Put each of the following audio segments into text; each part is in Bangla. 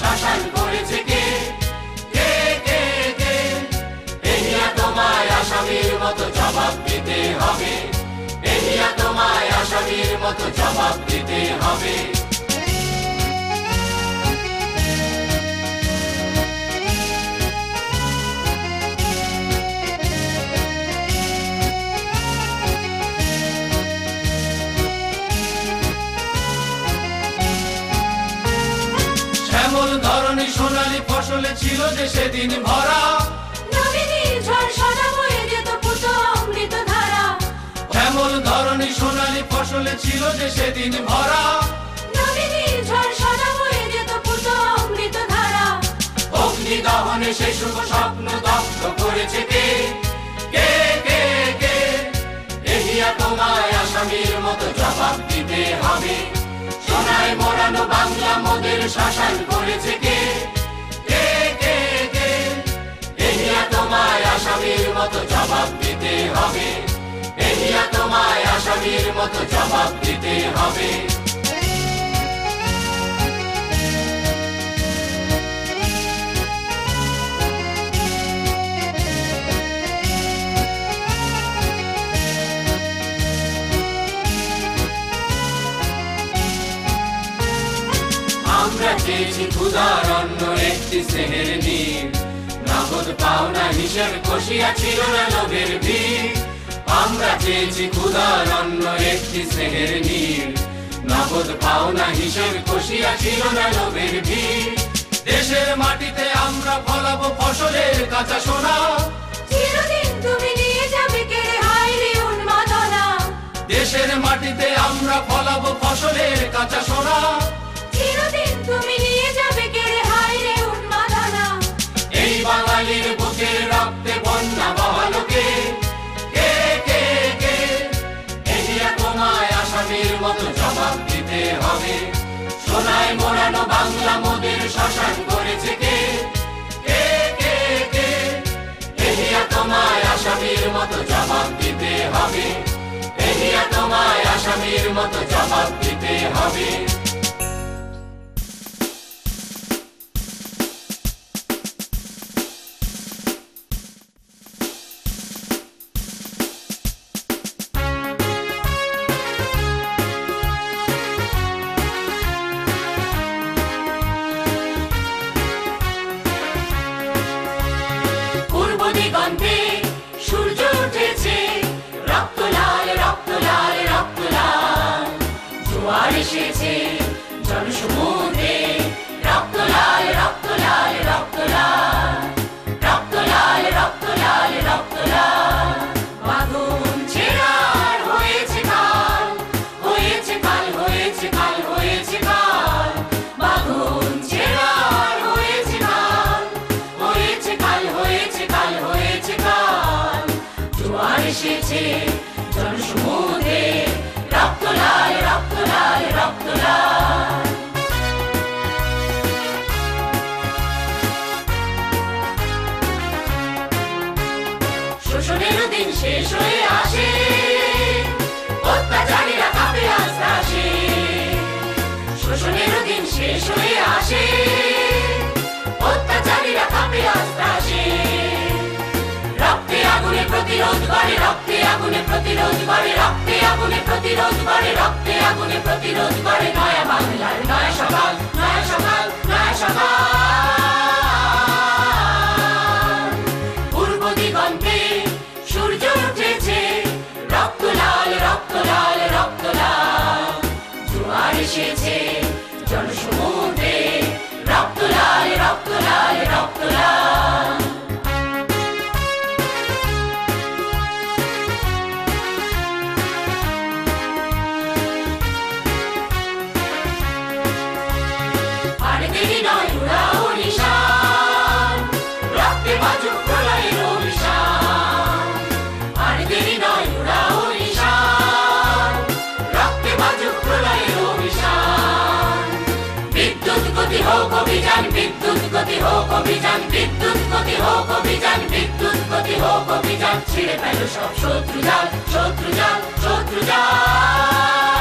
শাসন করেছে কে কে কে কে এহিয়া তোমায় আসামির মতো জবাব দিতে হবে এহিয়া তোমায় আসামির মতো জবাব দিতে হবে ধরনী সোনালী ফসলে ছিল যে সেদিন ভরা নবীনের ঝড় সদা বয়ে যেত পুত অমৃত ধারা শ্যামল ধরনী সোনালী ফসলে ছিল যে সেদিন ভরা নবীনের ঝড় সদা বয়ে যেত পুত অমৃত ধারা অগ্নি দহনে সে শুভ স্বপ্ন দগ্ধ করেছে কে কে কে কে এহিয়া তোমায় আসামির মতো জবাব দিতে হবে সোনায় মোড়ানো বাংলা মোদের শাসন করেছে কে কে কে কে এহিয়া তোমায় আসামির মতো জবাব দিতে হবে এহিয়া তোমায় আসামির মতো জবাব দিতে হবে আমরা চেয়েছি ক্ষুধার অন্ন একটি স্নেহের নীর নগদ পাওনা হিসেব কষিয়া ছিল না লোভের ভিড় আমরা চেয়েছি ক্ষুধার অন্ন একটি স্নেহের নীর নগদ পাওনা হিসেব কষিয়া ছিল না লোভের ভিড় দেশের মাটিতে আমরা ফলাবো ফসলের কাঁচা সোনা চিরদিন তুমি নিয়ে যাবে কেড়ে হায় রে উন্মাদনা দেশের মাটিতে আমরা ফলাবো ফসলের কাঁচা সোনা চিরদিন তুমি নিয়ে যাবে কেড়ে হায় রে উন্মাদনা এই বাঙালির বুকের রক্তে বন্যা বহালো কে কে কে কে এহিয়া তোমায় আসামির মতো জবাব দিতে হবে সোনায় মোড়ানো বাংলা মোদের শাসন করেছে কে কে কে কে এহিয়া তোমায় আসামির মতো জবাব দিতে হবে এহিয়া তোমায় আসামির মতো জবাব দিতে হবে দিগন্তে সূর্য উঠেছে রক্ত লাল রক্ত লাল রক্ত লাল জোয়ার এসেছে জনসমুদ্রে রক্ত লাল রক্ত লাল রক্ত লাল রক্ত লাল রক্ত লাল রক্ত লাল বাঁধন ছেড়ার হয়েছে কাল হয়েছে কাল হয়েছে কাল হয়েছে কাল বাঁধন ছেড়ার হয়েছে কাল হয়েছে কাল হয়েছে কাল হয়েছে কাল জোয়ার এসেছে জনসমুদ্রে রক্ত লাল রক্ত লাল রক্ত লাল শোষণের দিন শেষ হয়ে আসে অত্যাচারীরা কাঁপে আস্তে আসে শোষণের দিন শেষ হয়ে আসে অত্যাচারীরা কাঁপে আস্তে আসে রক্তে আগুনে প্রতিরোধ করে রক্তে আগুনে প্রতিরোধ করে রক্তে আগুনে প্রতিরোধ করে রক্তে আগুনে প্রতিরোধ করে নয়া বাংলার নয়া সকাল নয়া সকাল নয়া সকাল পূর্ব দিগন্তে সূর্য উঠেছে রক্ত লাল রক্ত লাল রক্ত লাল জোয়ার এসেছে জনসমুদ্রে রক্ত লাল রক্ত লাল রক্ত লাল আর দেরি নয় উড়াও নিশান রক্তে বাজুক প্রলয়ের অভিশান আর দেরি নয় উড়াও নিশান রক্তে বাজুক প্রলয়ের অভিশান বিদ্যুৎ গতি হোক অভিযান বিদ্যুৎ গতি হোক অভিযান বিদ্যুৎ গতি হোক অভিযান বিদ্যুৎ গতি হোক অভিযান ছিঁড়ে ফেল সব শত্রু জাল শত্রু জাল শত্রু জাল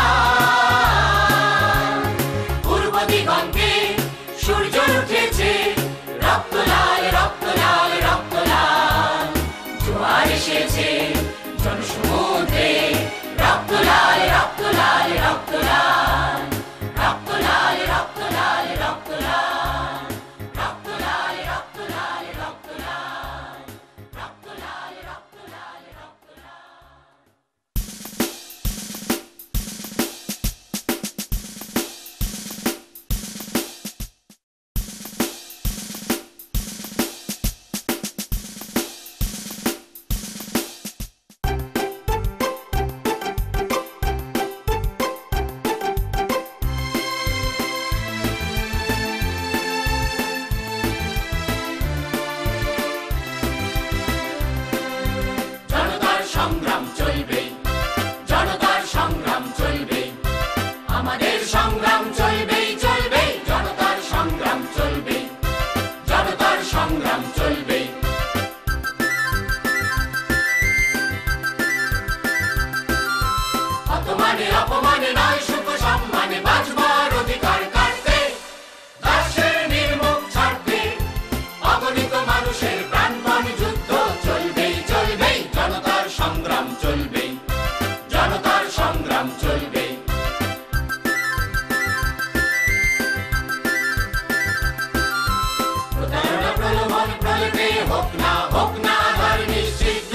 পূর্ব দিগন্তে সূর্য উঠেছে রক্ত লাল রক্ত লাল রক্ত লাল জোয়ার এসেছে জনসমুদ্রে রক্ত লাল রক্ত লাল রক্ত লাল রক্ত লাল রক্ত লাল রক্ত লাল রক্ত লাল রক্ত লাল রক্ত লাল রক্ত লাল রক্ত লাল রক্ত লাল জনতার সংগ্রাম চলবে জনতার সংগ্রাম চলবে আমাদের সংগ্রাম চলবে চলবে জনতার সংগ্রাম চলবে জনতার সংগ্রাম চলবে অপমানে অপমানে নয় সুখ সম্মানে বাঁচবার অধিকার কাটতে দাসের নির্মুখ ছাড়তে অগণিত মানুষের প্রাণপণ যুদ্ধ চলবে চলবে জনতার সংগ্রাম চলবে জনতার সংগ্রাম চলবে প্রতারণা প্রলোভন প্রলেপে হোক না আধার নিশ্চিত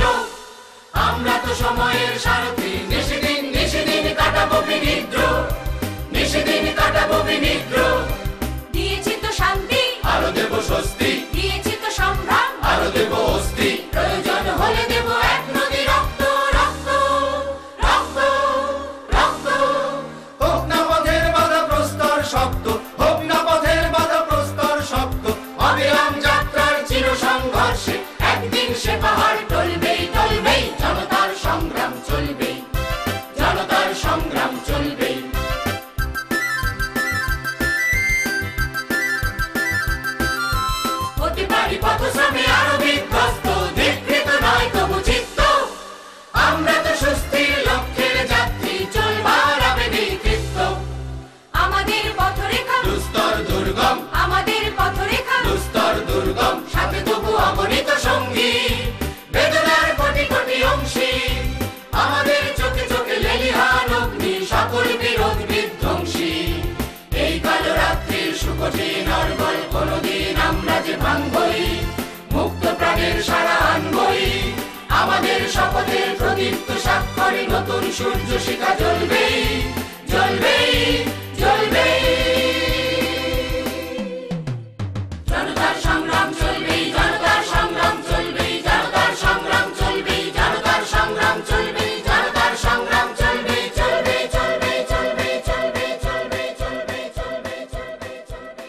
আমরা তো সময়ের সারথি নিশিদিন কাটাবো বিনিদ্র নিশিদিন কাটাবো বিনিদ্র দিয়েছি তো শান্তি আরো দেব স্বস্তি দিয়েছি তো সংগ্রাম আরো দেব অস্তি প্রয়োজন হলে দেব এক নদী রক্ত রক্ত রক্ত রক্ত হোক না পথের বাধা প্রস্তর শক্ত হোক না পথের বাধা প্রস্তর শক্ত অবিরাম যাত্রার চির সংঘর্ষে একদিন সে পাহাড় টলবেই টলবেই জনতার সংগ্রাম চলবে জনতার সংগ্রাম চলবে হতে পারি পথশ্রমে আরো বিধ্বস্ত বিকৃত নয় তবু চিত্ত আমরা তো সুস্থির লক্ষ্যের যাত্রী চলবার আবেগে তৃপ্ত আমাদের পথরেখা দুস্তর দুর্গম আমাদের পথরেখা দুস্তর দুর্গম সাথে তবু অগণিত সঙ্গী বেদনার কোটি কোটি অংশী আমাদের চোখে চোখে লেলিহান অগ্নি সকল বিরোধ বিধ্বংসী এই কালো রাত্রির সুকঠিন অর্গল কোনদিন আমরা যে ভাঙবই মুক্ত প্রাণের সারা আনবই আমাদের শপথের প্রদীপ্ত স্বাক্ষরে নতুন সূর্য শিখা জ্বলবেই জ্বলবেই জ্বলবেই জনতার সংগ্রাম চলবেই জনতার সংগ্রাম চলবেই জনতার সংগ্রাম চলবেই জনতার সংগ্রাম চলবেই জনতার সংগ্রাম চলবেই চলবে চলবে চলবে চলবে চলবে চলবে চলবে চলবে চলবে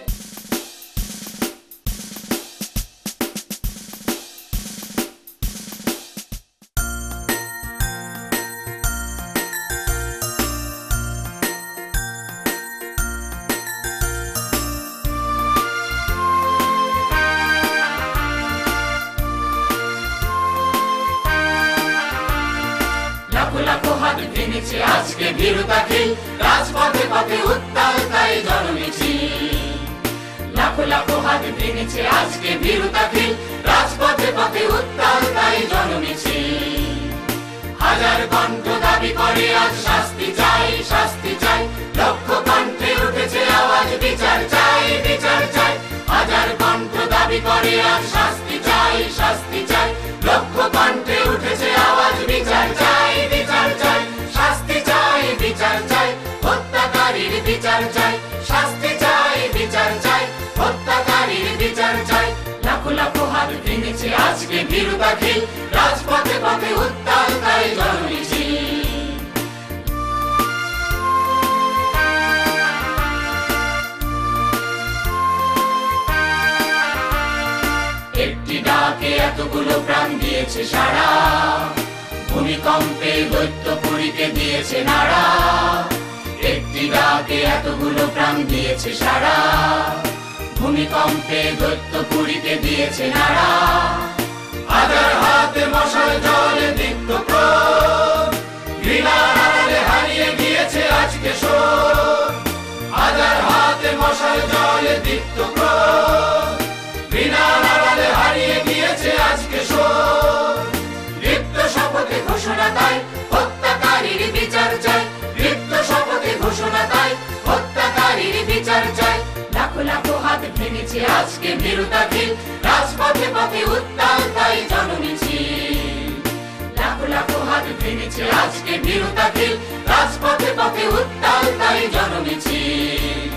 লাখো লাখো হাত ভেঙেছে আজকে ভীরুতাখিল রাজপথে পথে উত্তাল তাই জনমিছিল লাখো লাখো হাত ভেঙেছে আজকে ভীরুতাখিল রাজপথে পথে উত্তাল তাই জনমিছিল হাজার কণ্ঠ দাবি করে আজ শাস্তি চাই লক্ষ কণ্ঠে উঠেছে আওয়াজ বিচার চাই হাজার কণ্ঠ দাবি করে আজ শাস্তি চাই লক্ষ কণ্ঠে উঠেছে আওয়াজ বিচার চাই শাস্তি চাই বিচার চাই হত্যাকারীর বিচার চাই শাস্তি চাই বিচার চাই হত্যাকারীর বিচার চাই লাখো লাখো হাত ভেঙেছে আজকে ভীরুতাখিল রাজপথে পথে উত্তাল তাই জনমিছিল একটি ডাকে এতগুলো প্রাণ দিয়েছে সারা ভূমিকম্পে দৈত্যপুরীকে দিয়েছে নাড়া একটি ডাকে এতগুলো প্রাণ দিয়েছে সারা ভূমিকম্পে দৈত্যপুরীকে দিয়েছে নাড়া হাজার হাতে মশাল জলে দীপ্ত ক্রোধ ঘৃণার আড়ালে হারিয়ে গিয়েছে আজকে শোধ হাজার হাতে মশাল জলে দীপ্ত ক্রোধ ঘিরেছে আজকে ভীরুতাখিল, রাজপথে পথে উত্তাল তাই জনমিছিল। লাখো লাখো হাত ভেঙেছে আজকে ভীরুতাখিল, রাজপথে পথে উত্তাল তাই জনমিছিল।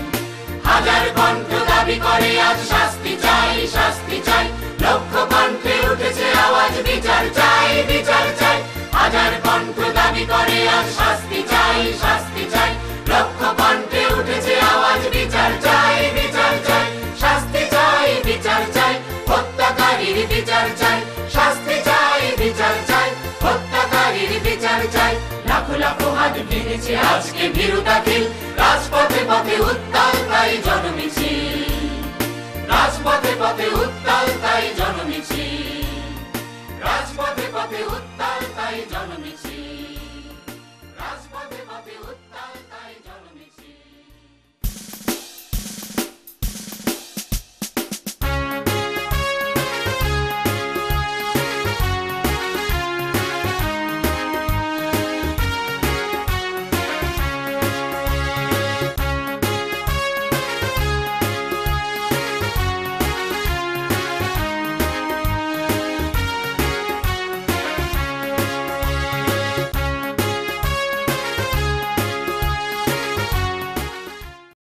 হাজার কণ্ঠ দাবি করে আজ শাস্তি চাই, শাস্তি চাই। লক্ষ কণ্ঠে উঠেছে আওয়াজ বিচার চাই, বিচার চাই। হাজার কণ্ঠ দাবি করে আজ শাস্তি চাই, শাস্তি চাই। লক্ষ কণ্ঠে উঠেছে আওয়াজ বিচার চাই, বিচার চাই। শাস্তি চাই, বিচার চাই। হত্যাকারীর বিচার চাই, শাস্তি চাই, বিচার চাই। হত্যাকারীর বিচার চাই। লাখো লাখো হাত ভেঙেছে আজকে ভীরুতাখিল, রাজপথে পথে উত্তাল তাই জনমিছিল। রাজপথে পথে উত্তাল তাই জনমিছিল। রাজপথে পথে উত্তাল।